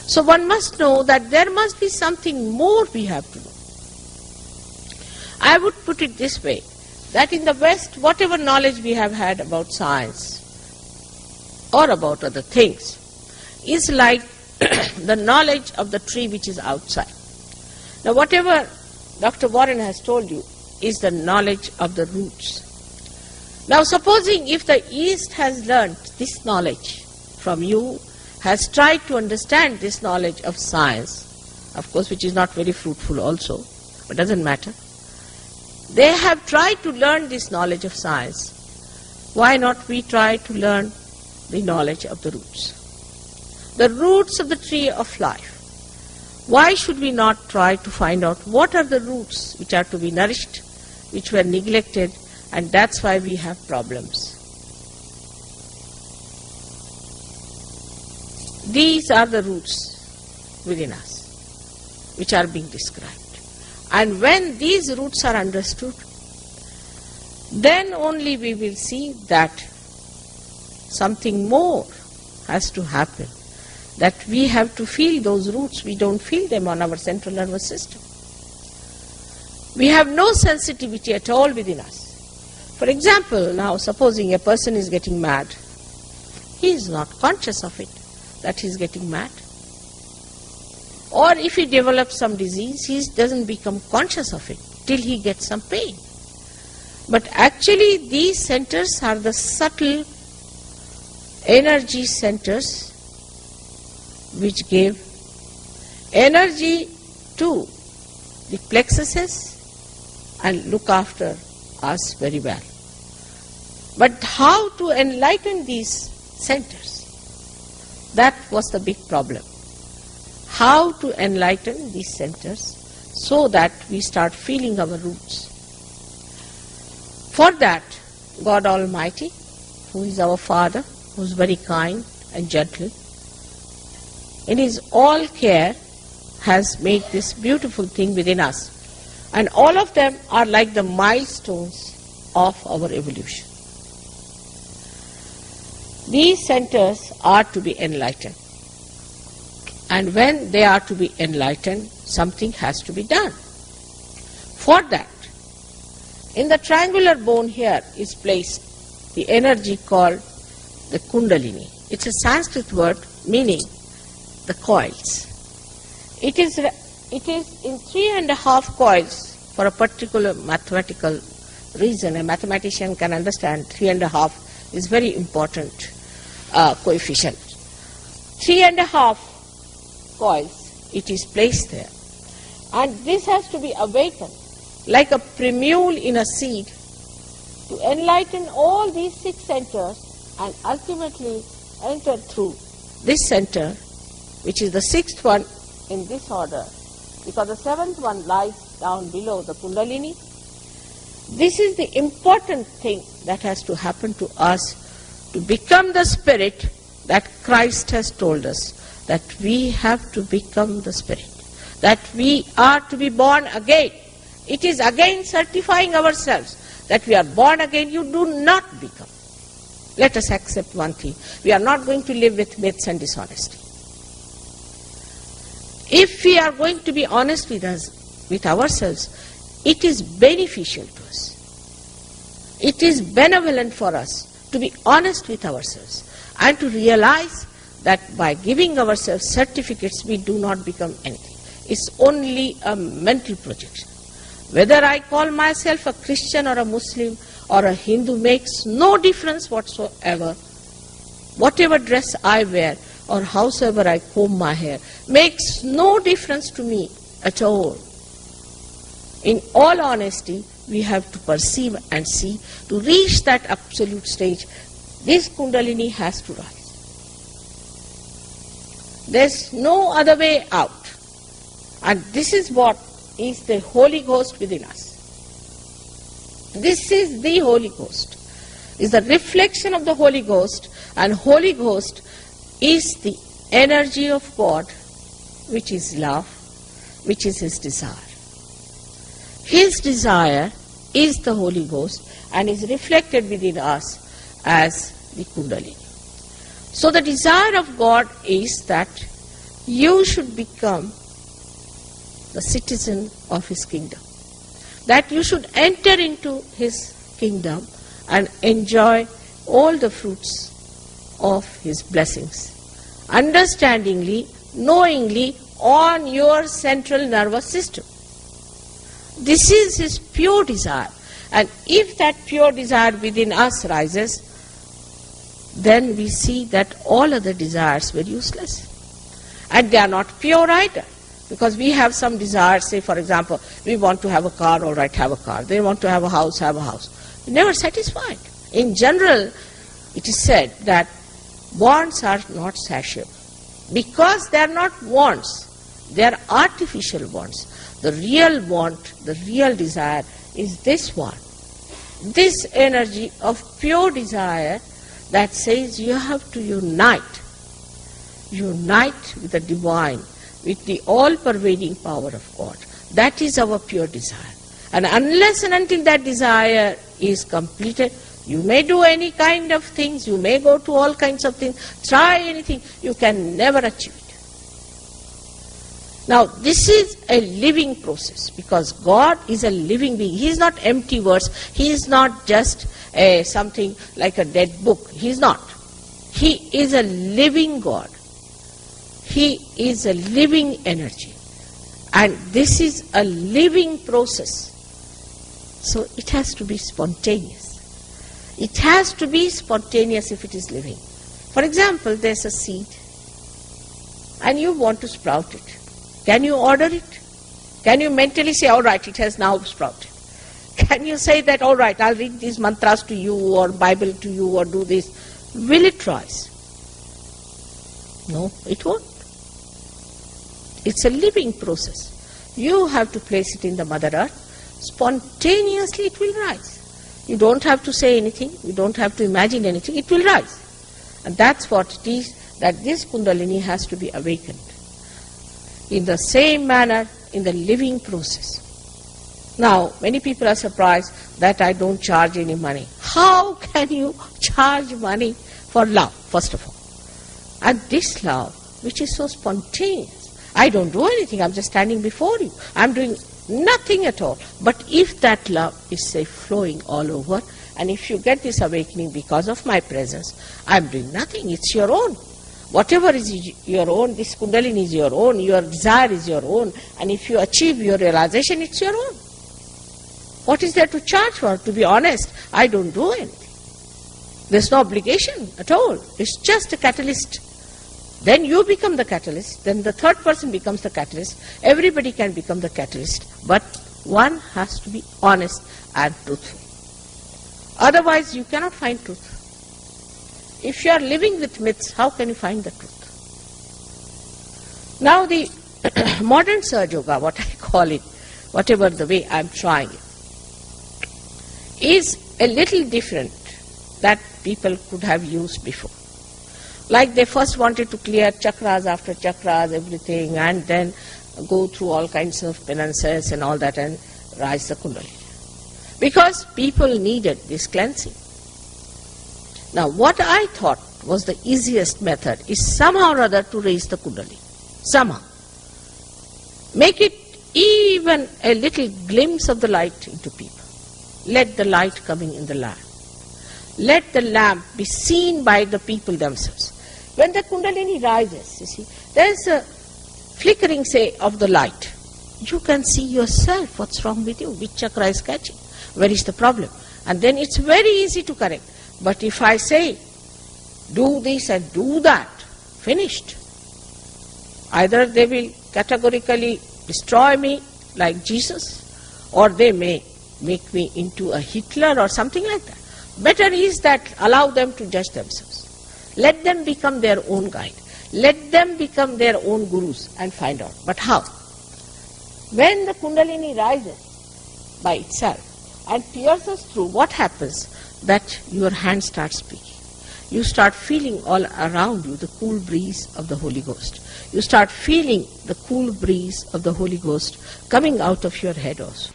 So one must know that there must be something more we have to know. I would put it this way, that in the West, whatever knowledge we have had about science or about other things is like the knowledge of the tree which is outside. Now whatever Dr. Warren has told you is the knowledge of the roots. Now supposing if the East has learnt this knowledge from you, has tried to understand this knowledge of science, of course which is not very fruitful also, but doesn't matter. They have tried to learn this knowledge of science. Why not we try to learn the knowledge of the roots? The roots of the tree of life. Why should we not try to find out what are the roots which are to be nourished, which were neglected, and that's why we have problems. These are the roots within us which are being described. And when these roots are understood, then only we will see that something more has to happen, that we have to feel those roots. We don't feel them on our central nervous system. We have no sensitivity at all within us. For example, now supposing a person is getting mad, he is not conscious of it, that he is getting mad. Or if he develops some disease, he doesn't become conscious of it till he gets some pain. But actually these centers are the subtle energy centers which give energy to the plexuses and look after us very well. But how to enlighten these centers? That was the big problem. How to enlighten these centers so that we start feeling our roots. For that, God Almighty, who is our Father, who is very kind and gentle, in His all care has made this beautiful thing within us. And all of them are like the milestones of our evolution. These centers are to be enlightened. And when they are to be enlightened, something has to be done. For that, in the triangular bone here is placed the energy called the Kundalini. It's a Sanskrit word meaning the coils. It is in 3.5 coils for a particular mathematical reason. A mathematician can understand 3.5 is very important coefficient. 3.5 coils, it is placed there. And this has to be awakened like a primule in a seed to enlighten all these 6 centers and ultimately enter through this center, which is the 6th one in this order, because the 7th one lies down below the Kundalini. This is the important thing that has to happen to us to become the spirit that Christ has told us, that we have to become the spirit, that we are to be born again. It is again certifying ourselves that we are born again. You do not become. Let us accept one thing. We are not going to live with myths and dishonesty. If we are going to be honest with ourselves, it is beneficial to us. It is benevolent for us to be honest with ourselves and to realize that by giving ourselves certificates, we do not become anything. It's only a mental projection. Whether I call myself a Christian or a Muslim or a Hindu makes no difference whatsoever. Whatever dress I wear or howsoever I comb my hair makes no difference to me at all. In all honesty, we have to perceive and see. To reach that absolute stage, this Kundalini has to rise. There's no other way out. And this is what is the Holy Ghost within us. This is the Holy Ghost. Is the reflection of the Holy Ghost, and Holy Ghost is the energy of God, which is love, which is His desire. His desire is the Holy Ghost and is reflected within us as the Kundalini. So the desire of God is that you should become the citizen of his kingdom. That you should enter into his kingdom and enjoy all the fruits of his blessings. Understandingly, knowingly, on your central nervous system. This is his pure desire. And if that pure desire within us rises, then we see that all other desires were useless. And they are not pure either. Because we have some desires, say for example, we want to have a car, all right, have a car. They want to have a house, have a house. Never satisfied. In general, it is said that wants are not satiable. Because they are not wants, they are artificial wants. The real want, the real desire is this one. This energy of pure desire that says you have to unite with the divine, with the all-pervading power of God. That is our pure desire. And unless and until that desire is completed, you may do any kind of things, you may go to all kinds of things, try anything, you can never achieve it. Now, this is a living process because God is a living being. He is not empty words. He is not just something like a dead book. He is not. He is a living God. He is a living energy. And this is a living process. So it has to be spontaneous. It has to be spontaneous if it is living. For example, there's a seed and you want to sprout it. Can you order it? Can you mentally say, all right, it has now sprouted? Can you say that, all right, I'll read these mantras to you or Bible to you or do this? Will it rise? No, it won't. It's a living process. You have to place it in the Mother Earth. Spontaneously it will rise. You don't have to say anything. You don't have to imagine anything. It will rise. And that's what it is, that this Kundalini has to be awakened. In the same manner, in the living process. Now, many people are surprised that I don't charge any money. How can you charge money for love, first of all? And this love, which is so spontaneous. I don't do anything, I'm just standing before you. I'm doing nothing at all. But if that love is, say, flowing all over, and if you get this awakening because of my presence, I'm doing nothing, it's your own. Whatever is your own, this Kundalini is your own, your desire is your own, and if you achieve your realization, it's your own. What is there to charge for? To be honest, I don't do anything. There's no obligation at all. It's just a catalyst. Then you become the catalyst, then the third person becomes the catalyst. Everybody can become the catalyst, but one has to be honest and truthful. Otherwise, you cannot find truth. If you are living with myths, how can you find the truth? Now the modern Sahaja Yoga, what I call it, whatever the way I'm trying it, is a little different that people could have used before. Like they first wanted to clear chakras after chakras, everything, and then go through all kinds of penances and all that and rise the Kundalini. Because people needed this cleansing. Now, what I thought was the easiest method is somehow or other to raise the Kundalini. Somehow. Make it even a little glimpse of the light into people. Let the light coming in the lamp. Let the lamp be seen by the people themselves. When the Kundalini rises, you see, there is a flickering, say, of the light. You can see yourself what's wrong with you, which chakra is catching, where is the problem. And then it's very easy to correct. But if I say, do this and do that, finished. Either they will categorically destroy me like Jesus, or they may make me into a Hitler or something like that. Better is that allow them to judge themselves. Let them become their own guide. Let them become their own gurus and find out. But how? When the Kundalini rises by itself and pierces through, what happens? That your hand starts speaking. You start feeling all around you the cool breeze of the Holy Ghost. You start feeling the cool breeze of the Holy Ghost coming out of your head also.